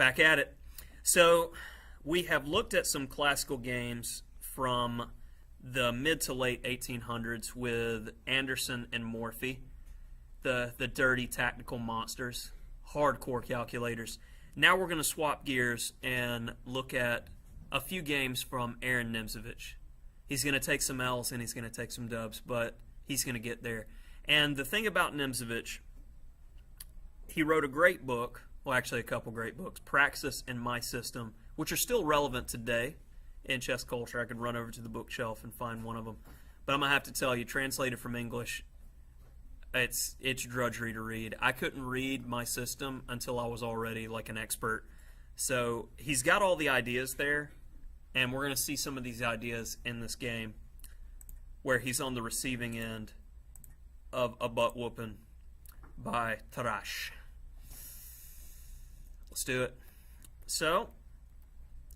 Back at it. So we have looked at some classical games from the mid to late 1800s with Anderson and Morphy, the dirty tactical monsters, hardcore calculators. Now we're going to swap gears and look at a few games from Aaron Nimzovich. He's going to take some L's and he's going to take some dubs, but he's going to get there. And the thing about Nimzovich, he wrote a great book, well, actually a couple great books, Praxis and My System, which are still relevant today in chess culture. I could run over to the bookshelf and find one of them. But I'm going to have to tell you, translated from English, it's drudgery to read. I couldn't read My System until I was already like an expert. So he's got all the ideas there, and we're going to see some of these ideas in this game where he's on the receiving end of a butt whooping by Tarrasch. Let's do it. So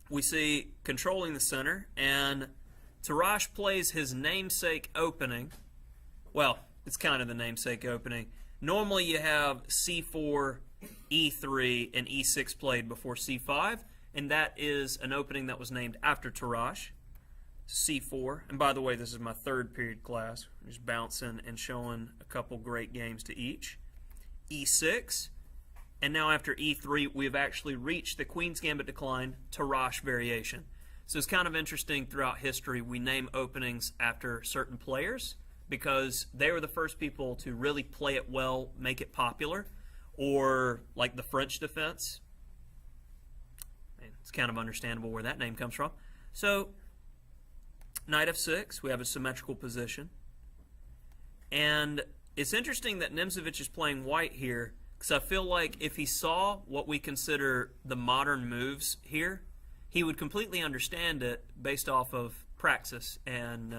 we see controlling the center, and Tarrasch plays his namesake opening. Well, it's kind of the namesake opening. Normally you have c4, e3, and e6 played before c5, and that is an opening that was named after Tarrasch. c4, and by the way, this is my third period class. I'm just bouncing and showing a couple great games to each. e6, and now after e3, we've actually reached the Queen's Gambit decline Tarrasch variation. So it's kind of interesting throughout history we name openings after certain players because they were the first people to really play it well, make it popular, or like the French defense. Man, it's kind of understandable where that name comes from. So knight f6, we have a symmetrical position. And it's interesting that Nimzovich is playing white here because I feel like if he saw what we consider the modern moves here, he would completely understand it based off of Praxis and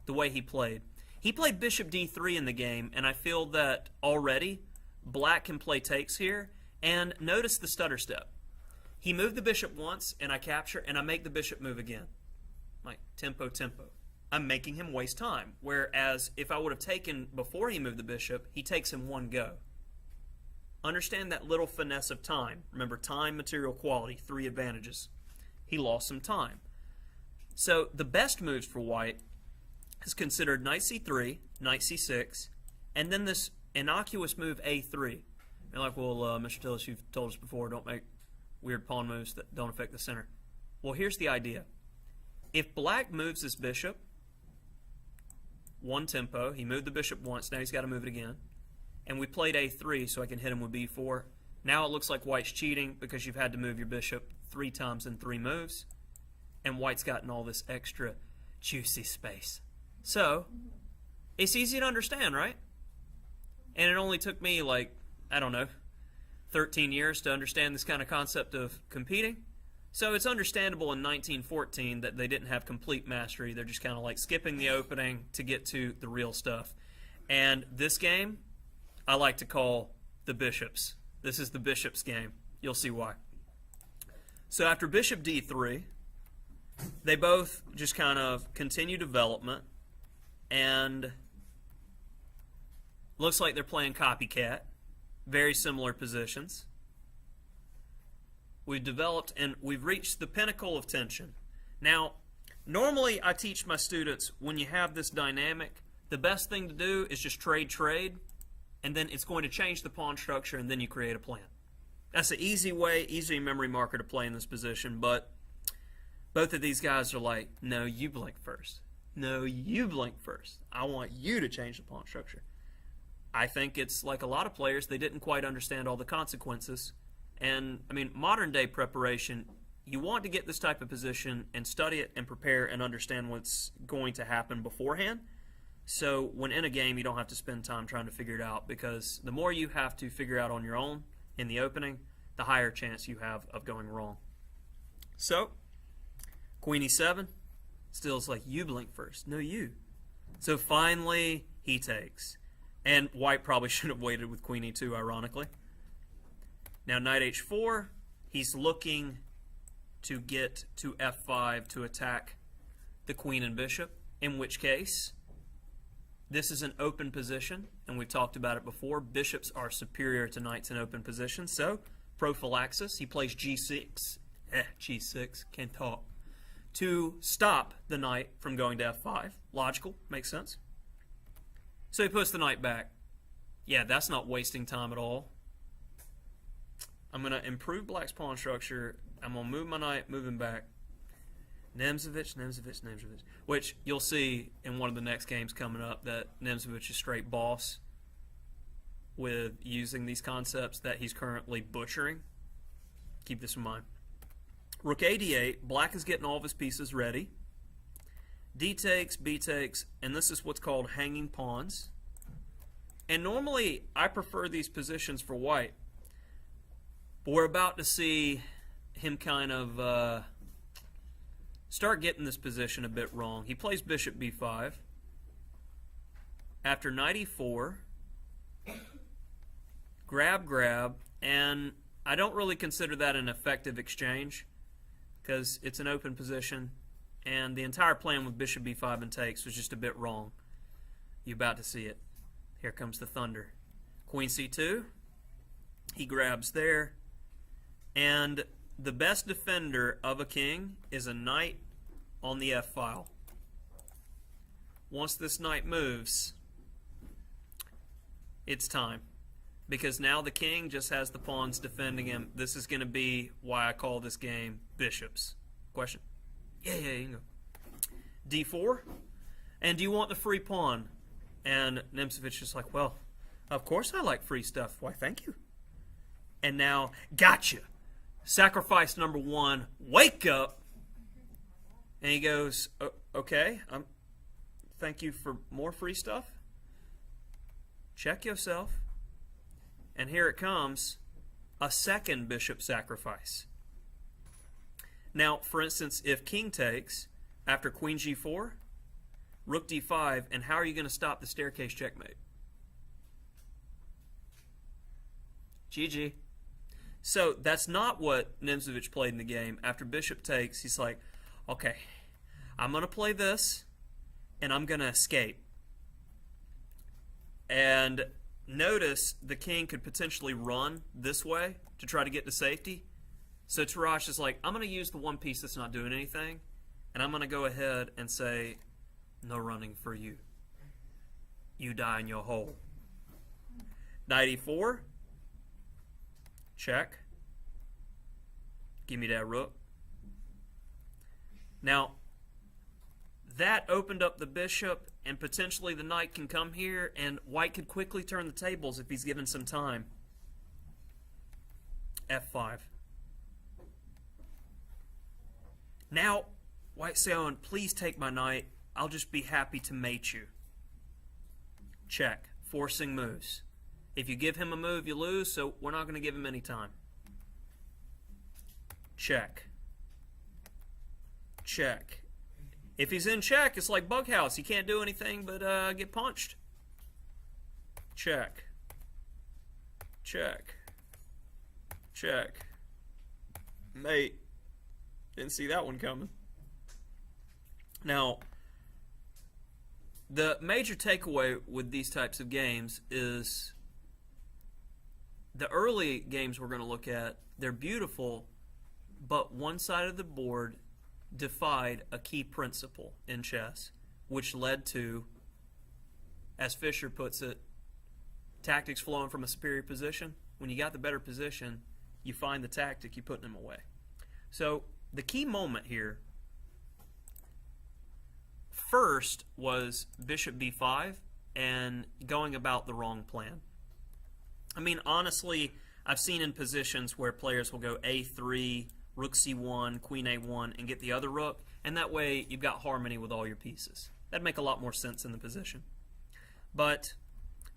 the way he played. He played bishop d3 in the game, and I feel that already black can play takes here. And notice the stutter step. He moved the bishop once, and I capture, and I make the bishop move again. Like, tempo, tempo. I'm making him waste time. Whereas if I would have taken before he moved the bishop, he takes in one go. Understand that little finesse of time. Remember, time, material, quality, 3 advantages. He lost some time. So the best moves for white is considered knight c3, knight c6, and then this innocuous move a3. You're like, well, Mr. Tillis, you've told us before, don't make weird pawn moves that don't affect the center. Well, here's the idea. If black moves this bishop, one tempo, he moved the bishop once, now he's got to move it again, and we played a3 so I can hit him with b4. Now it looks like white's cheating because you've had to move your bishop 3 times in 3 moves, and white's gotten all this extra juicy space. So, it's easy to understand, right? And it only took me like, I don't know, 13 years to understand this kind of concept of competing. So it's understandable in 1914 that they didn't have complete mastery. They're just kind of like skipping the opening to get to the real stuff. And this game, I like to call the bishops. This is the bishops game. You'll see why. So after bishop d3, they both just kind of continue development. And looks like they're playing copycat. Very similar positions. We've developed and we've reached the pinnacle of tension. Now, normally I teach my students when you have this dynamic, the best thing to do is just trade, and then it's going to change the pawn structure, and then you create a plan. That's an easy way, easy memory marker to play in this position, but both of these guys are like, no, you blink first. No, you blink first. I want you to change the pawn structure. I think it's like a lot of players, they didn't quite understand all the consequences. And, I mean, modern day preparation, you want to get this type of position and study it and prepare and understand what's going to happen beforehand. So when in a game, you don't have to spend time trying to figure it out, because the more you have to figure out on your own in the opening, the higher chance you have of going wrong. So, queen e7. Still, it's like, you blink first. No, you. So finally, he takes. And white probably should have waited with queen e2, ironically. Now, knight h4, he's looking to get to f5 to attack the queen and bishop, in which case, this is an open position, and we've talked about it before. Bishops are superior to knights in open positions, so prophylaxis. He plays g6. G6, can't talk. To stop the knight from going to f5. Logical, makes sense. So he puts the knight back. Yeah, that's not wasting time at all. I'm going to improve black's pawn structure. I'm going to move my knight, move him back. Nemzovich, which you'll see in one of the next games coming up that Nemzovich is straight boss with using these concepts that he's currently butchering. Keep this in mind. Rook a8, black is getting all of his pieces ready. D takes, B takes, and this is what's called hanging pawns. And normally I prefer these positions for white, but we're about to see him kind of start getting this position a bit wrong. He plays bishop b5. After knight e4, grab, and I don't really consider that an effective exchange because it's an open position, and the entire plan with bishop b5 and takes was just a bit wrong. You're about to see it. Here comes the thunder. Queen c2, he grabs there, and the best defender of a king is a knight on the f-file. Once this knight moves, it's time. Because now the king just has the pawns defending him. This is going to be why I call this game bishops. Question? Yeah, you can go. d4. And do you want the free pawn? And Nemzovich is like, well, of course I like free stuff. Why, thank you. And now, gotcha. Sacrifice number one, wake up. And he goes, okay, thank you for more free stuff. Check yourself. And here it comes, a second bishop sacrifice. Now, for instance, if king takes, after queen g4, rook d5, and how are you going to stop the staircase checkmate? GG. So that's not what Nemzovich played in the game. After bishop takes, he's like, okay, I'm going to play this, and I'm going to escape. And notice the king could potentially run this way to try to get to safety. So Tarrasch is like, I'm going to use the one piece that's not doing anything, and I'm going to go ahead and say, no running for you. You die in your hole. Knight e4. Check. Give me that rook. Now, that opened up the bishop, and potentially the knight can come here, and white could quickly turn the tables if he's given some time. f5. Now, white's saying, please take my knight. I'll just be happy to mate you. Check. Forcing moves. If you give him a move, you lose, so we're not going to give him any time. Check. Check. If he's in check, it's like Bughouse. He can't do anything but get punched. Check. Check. Check. Mate. Didn't see that one coming. Now, the major takeaway with these types of games is the early games we're going to look at, they're beautiful, but one side of the board defied a key principle in chess, which led to, as Fisher puts it, tactics flowing from a superior position. When you got the better position, you find the tactic, you put them away. So the key moment here first was bishop b5 and going about the wrong plan. I mean, honestly, I've seen in positions where players will go a3, rook c1, queen a1, and get the other rook, and that way you've got harmony with all your pieces. That'd make a lot more sense in the position. But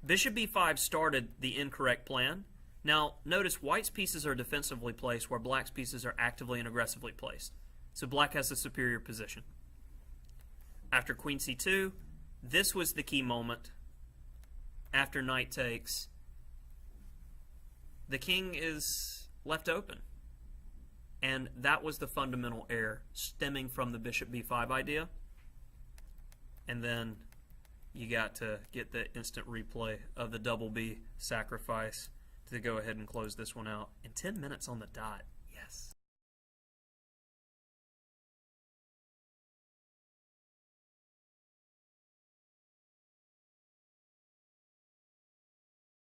bishop b5 started the incorrect plan. Now, notice white's pieces are defensively placed where black's pieces are actively and aggressively placed. So black has the superior position. After queen c2, this was the key moment. After knight takes, the king is left open. And that was the fundamental error stemming from the bishop b5 idea. And then you got to get the instant replay of the double B sacrifice to go ahead and close this one out in 10 minutes on the dot.